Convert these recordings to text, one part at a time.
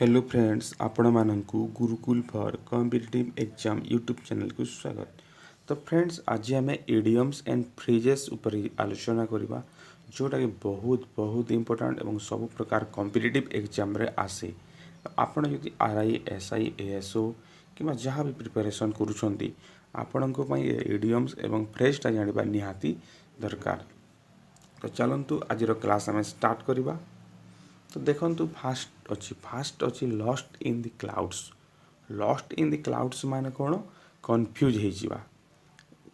Hello friends आपण मानकु Gurukul for competitive exam YouTube channel को स्वागत। तो फ्रेंड्स आज आम इडियम्स एंड फ्रेजेस ऊपर आलोचना करवा जोटा कि बहुत बहुत इंपोर्टेंट और सब प्रकार कॉम्पिटिटिव एग्जाम रे आसे। आपण यदि आरआई एसआई एएसओ कि जहाँ भी प्रिपरेशन करूछंती आपणको पई इडियम्स एवं फ्रेजटा जानिबा निहाती दरकार। तो चलंतु आज क्लास आम स्टार्ट करवा। तो देखंतु फास्ट अच्छी lost in the clouds. Lost in the clouds माने कौन कन्फ्यूज हो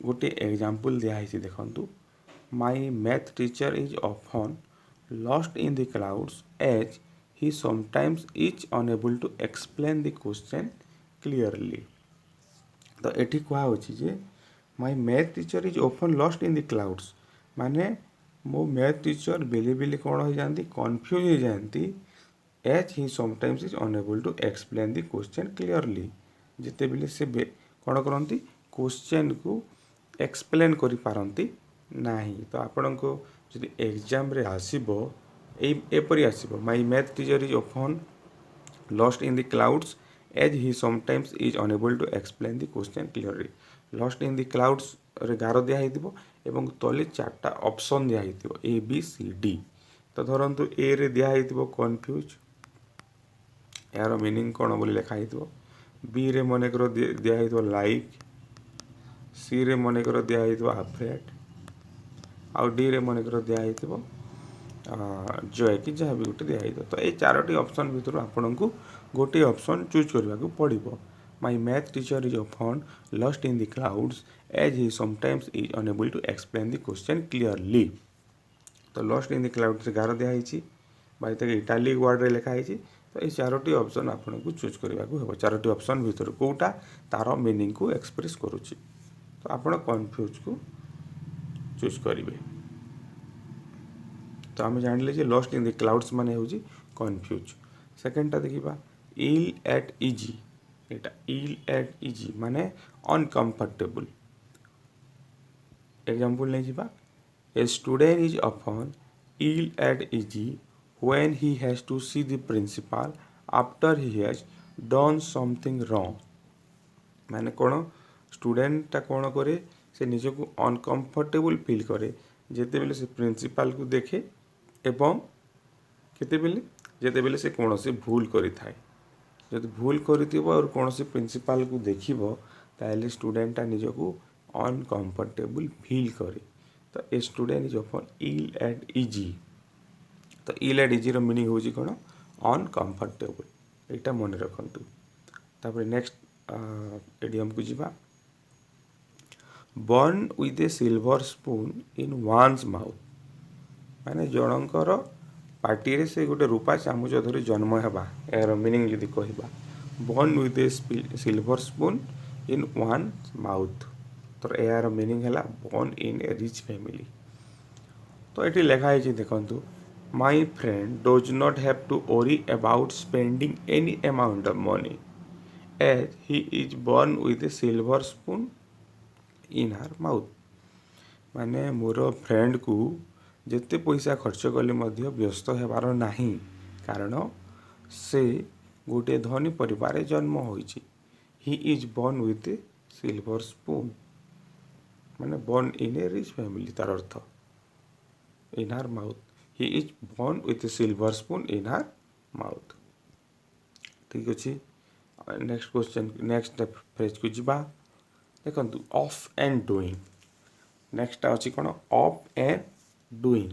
गोटे एग्जांपल दिया है देखंतु my math teacher is often lost in the clouds as he sometimes is unable to explain the question clearly. तो एठी कुआ होची जे my math teacher is often lost in the clouds माने मो मैथ टीचर बेले बेले कौन हो जाती कन्फ्यूज हो जाती as he sometimes is unable to explain the question clearly. जिते बेले से कौन करती क्वेश्चन को एक्सप्लेन करि पारंती नाही। तो आपण को जदि एग्जाम रे आसीबो एपरी आसीबो my math teacher is often lost in the clouds as he sometimes is unable to explain the question clearly. Lost in the clouds रे गार दिया हेतिबो एवं तले चारटा ऑप्शन दिया हेतिबो ए बी सी डी। तो धरंतु ए रे दिया हेतिबो कंफ्यूज यार मीनिंग कौन बोली लिखा हेतिबो। बी रे मने करो दिया हेतिबो लाइक। सी रे मने करो दिया हेतिबो अफ्रेड आउ डी रे मने करो दिया हेतिबो जय कि जहाँ भी गोटे दिखाई। तो ये चारोटी ऑप्शन भितर आपन को गोटे ऑप्शन चूज करने को पड़ो। My math teacher is often lost in the clouds as he sometimes is unable to explain the question clearly. तो लॉस्ट इन द क्लाउड्स गार दिखाई बाई तक इटालिक वर्ड रे लिखाई। तो ये चारोटी ऑप्शन आपन को चूज करने को हम चारोटी ऑप्शन भितर कोटा तार मीनिंग को एक्सप्रेस करुच्ची। तो आपड़ कन्फ्यूज को चूज करेंगे। तो आम जान जे लॉस्ट इन द क्लाउड्स माने होजी कन्फ्यूज। सेकेंडटा देखा इल एट इजी। एटा इल एट इजी माने अनकंफर्टेबल। एग्जांपल नहीं जीवा a student is often ill at ease when he has to see the principal after he has done something wrong. माने कौन स्टूडेंटा कौन करे से निजको अनकंफर्टेबल फील करे जेते बेले से प्रिंसिपल को देखे एवं केतेबेले जेतेबेले से कौन से भूल करि थाए। जब भूल करिथिबो और कौन से प्रिंसिपल को देखिबो ताले स्टूडेंटा निजको अनकंफर्टेबल फील करे। तो a student is often ill at ease. तो इल एट इजी रो मीनिंग होजी कोन अनकंफर्टेबल। एटा मन रखंतु। तापर नेक्स्ट इडियम को जीवा born with a silver spoon in one's mouth. माने जनकर पार्टी रे से गोटे रूपा चामच धरी जन्म हेबा यार मीनिंग यदि कहबा born with a silver spoon in one mouth. तो यार मीनिंग है born in a rich family. तो ये लिखाई देखंतु my friend does not have to worry about spending any amount of money as he is born with a silver spoon in her mouth. माने मोर friend को जिते पैसा खर्च कले मध्य व्यस्त हेबार नाही कारण से गोटे धनी परिवार जन्म होइछि। He is born with a silver spoon माने born in a rich family तार अर्थ in her mouth. He is born with a silver spoon in her mouth. ठीक अच्छे। नेक्स्ट क्वेश्चन नेक्स्ट फ्रेज को जीवा देखंतु ऑफ एंड डूइंग। नेक्स्ट अच्छी कौन off and doing.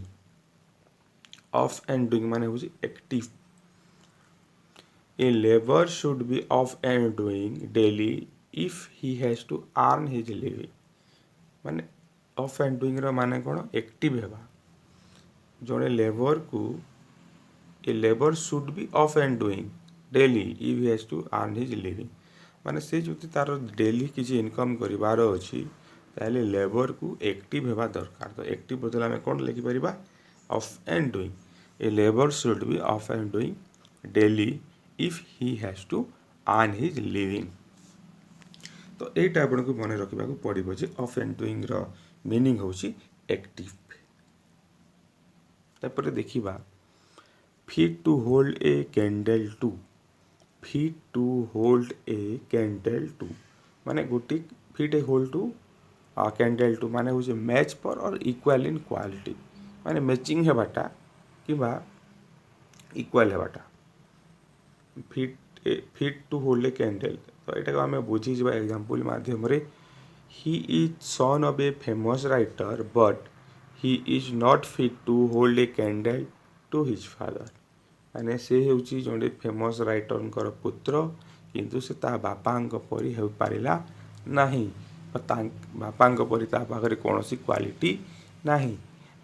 Off and doing माने होची active. A labour should be of and doing daily if he has to earn his living. माने ऑफ एंड डूइंग रो माने कौन एक्टिव हेबा। जड़े लेबर को a labour should be of and doing daily if he has to earn his living. माने से जो तार डेली किसी इनकम करिवार अछि ताले लेबर को एक्टिव हेबा दरकार। तो एक्टिव बदल आम कौन लिखिपर up and doing a labour should be of and doing daily if he has to earn his living. तो यहीटा आपन को मन रखा पड़ो जे ऑफ एंड डूइंग रो मीनिंग होची एक्टिव। तापर देखिबा fit to hold a candle to. Fit to hold a candle to माने गोटे fit a hold to candle to माने हूँ मैच पर और इक्वाल इन क्वालिटी माने मैचिंग हेबाटा कि इक्वाल हेबाटा fit to hold a candle तो यहाँ आम बुझी एग्जांपल माध्यम he is son of a famous writer but he is not fit to hold a candle to his father माने से होची जड़े फेमस राइटर पुत्र किंतु से ता बापा परी हो पारिला नहीं बापा परी ता पाखरे कौन सी क्वालिटी नहीं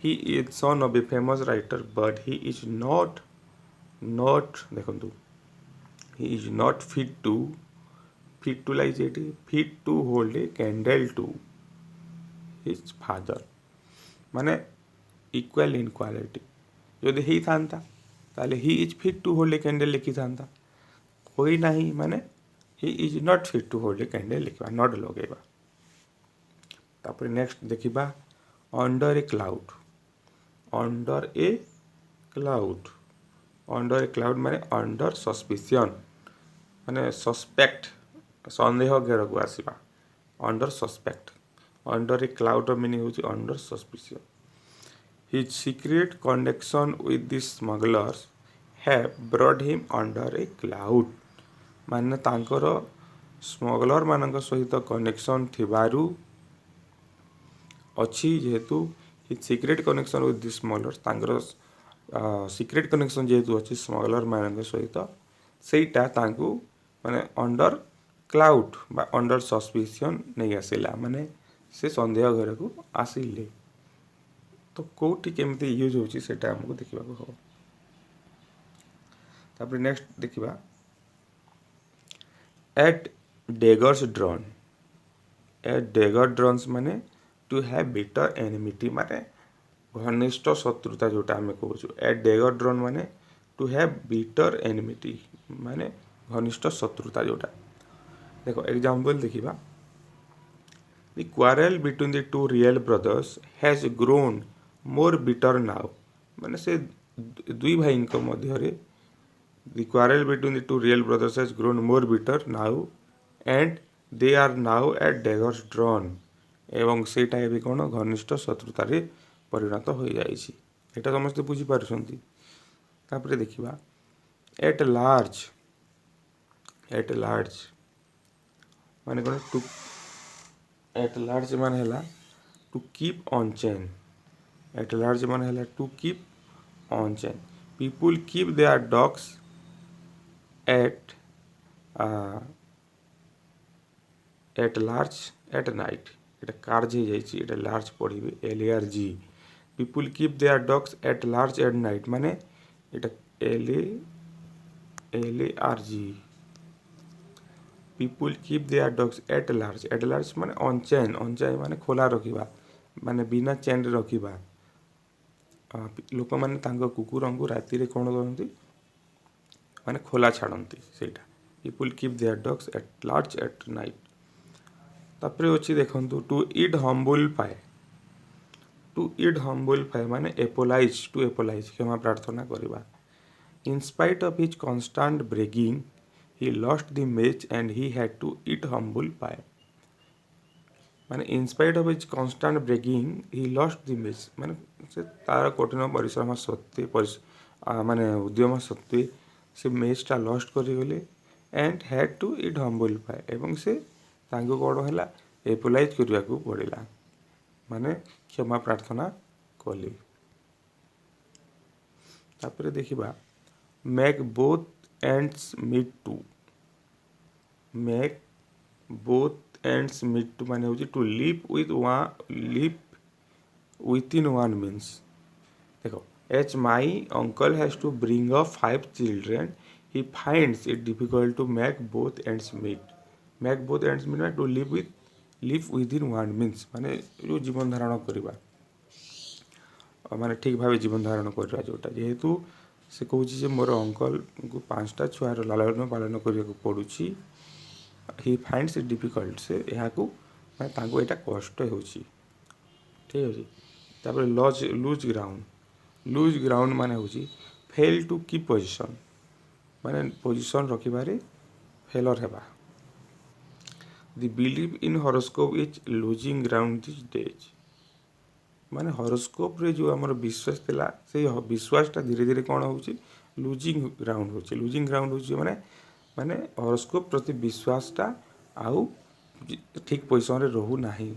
ही is son of a famous writer but he is not देखंतु he is not fit to like it fit to hold a candle to his father माने इक्वल इन क्वालिटी जदि ही थांता ताले he is fit to hold a candle लिखी थांता कोई नहीं माने he is not fit to hold a candle लिखा नॉट लगेबा तापर नेक्स्ट देखिबा अंडर ए क्लाउड माने अंडर सस्पिशन माने सस्पेक्ट संदेह घेर को आसवा under suspect under a cloud meaning होची under suspicion his secret connection with the smugglers have brought him under a cloud माने तांकर स्मगलर मानक सहित कनेक्शन थिबारु अच्छी जेहेतु his secret connection with the smugglers तांकर सीक्रेट कनेक्शन जेहेतु अच्छी स्मगलर मान सहित सेटा तांकु माने अंडर क्लाउड बा अंडर सस्पिशन नहीं आसिला माने से संदेह घर को आसिले तो कोटी केमती यूज होची सेटा हमको देखिबा को हो तापर नेक्स्ट देखिबा एट डेगर्स ड्रॉन्स माने टू हैव बेटर एनिमिटी माने घनिष्ठ शत्रुता जोटा आम कहूँ एट डेगर ड्रॉन माने टू हैव बिटर एनिमिटी माने घनिष्ठ शत्रुता जोटा देखो एग्जांपल देखिबा the quarrel between the two real brothers has grown more bitter now माने से दुई भाई को मध्य रे the quarrel between the two real brothers has grown more bitter now and they are now at daggers drawn एवं सेटा भी कौन घनिष्ठ शत्रुता रे परिणत हो जाइछि एटा समस्त बुझी पारुछंती तापरे देखिबा एट लार्ज माने कोन टू एट लार्ज माने हला to keep on chain at large माने हला to keep on chain people keep their dogs at large at night एटा कार्ज हो जाइछि एटा लार्ज पढ़िबे LARG people keep their dogs at large at night माने एटा LARG people keep their dogs at large माने ऑन चेन माने खोला रखिबा माने बिना चेन रे रखिबा लोक माने तांको कुकुर को राति रे कोन करंती माने खोला छाड़ंती सेटा people keep their dogs at large at night तापरे अछि देखंतु टू ईट हम्बल पाए माने एपोलाइज क्षमा प्रार्थना करबा in spite of his constant bragging he lost the match and he had to eat humble pie माने in spite of his constant bragging he lost the match माने से तार कठिन परिश्रम सत्वे माने उद्यम सत्वे से मैच टा लॉस्ट करि गले and had to eat humble pie एवं से तांको कोड हला एपोलाइज करिया को पड़िला माने क्षमा प्रार्थना कली तापरे देखिबा make both ends meet to माने होची to live within one means देखो as my uncle has to bring up 5 children he finds it difficult to make both ends meet to live within one means माने जो जीवन धारण करबा माने ठीक भाव जीवन धारण करबा जोटा जेहेतु से कहूँ मोर अंकल को 5टा छुआर लालन पालन करने को पड़ुछि ही फाइंड्स इट डिफिकल्ट से यहाँ को मैं तांको एटा कष्ट होछि ठीक अछि तापर लूज ग्राउंड माने होछि फेल टू कीप पोजीशन माने पोजीशन रखिबारे फेलर हेबा। The believe in horoscope is losing ground these days. माने हॉरोस्कोप रे जो हमर विश्वास थिला से विश्वासटा धीरे धीरे कौन होउची लूजिंग ग्राउंड होउची। लूजिंग ग्राउंड होउची माने माने हॉरोस्कोप प्रति विश्वासटा आउ ठीक पोजिशन रे रहू नाही।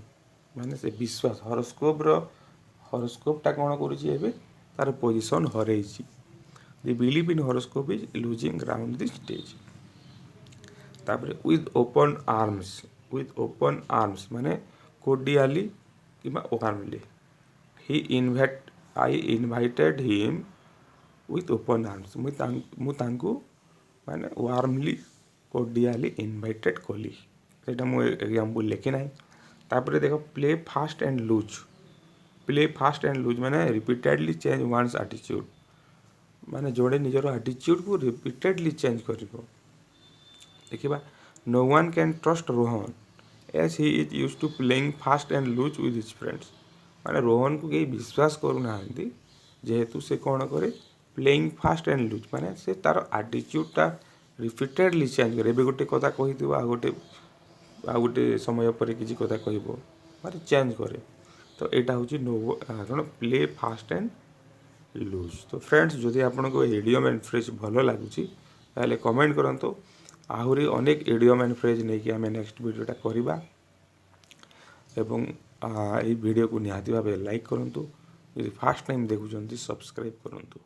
माने से विश्वास हॉरोस्कोपटा कौन करूची एबे तार पोजिशन हरेइची। The believe in horoscope is losing ground these days. तापर विथ ओपन आर्म्स माने कोर्डियली किबा warmly. I invited him with open arms। मु तांकु माने वार्मली कोर्डियली इनवाइटेड कली। सेटा मु एग्जांपल लेखि नाही। तापर देखो प्ले फास्ट एंड लूज माने रिपीटेडली चेंज वन्स एटीट्यूड। माने जोड़े निजर एटीट्यूड को रिपीटेडली चेंज करिवो। देखिबा no one can trust Rohan as he is used to playing fast and loose with his friends. माने रोहन को कहीं विश्वास करू ना जेहेतु से कौन करे प्लेइंग फास्ट एंड लूज माने से तार एटीट्यूडटा रिपीटेडली चेंज करे। एबे गोटे कथा कहिथिबो आ गोटे समय पर किसी कथा कहबो माने चेंज करे। तो एटा होची नो प्ले फास्ट एंड लूज। तो फ्रेंड्स जदि आपन को इडियम एंड फ्रेज भलो लागुची ताले कमेंट करंतो। आहुरी अनेक इडियम एंड फ्रेज नै कि हमें नेक्स्ट वीडियोटा करिबा। एवं ये वीडियो को निहाती भाव लाइक करंतु। यदि फास्ट टाइम देखुचंती सब्सक्राइब करंतु।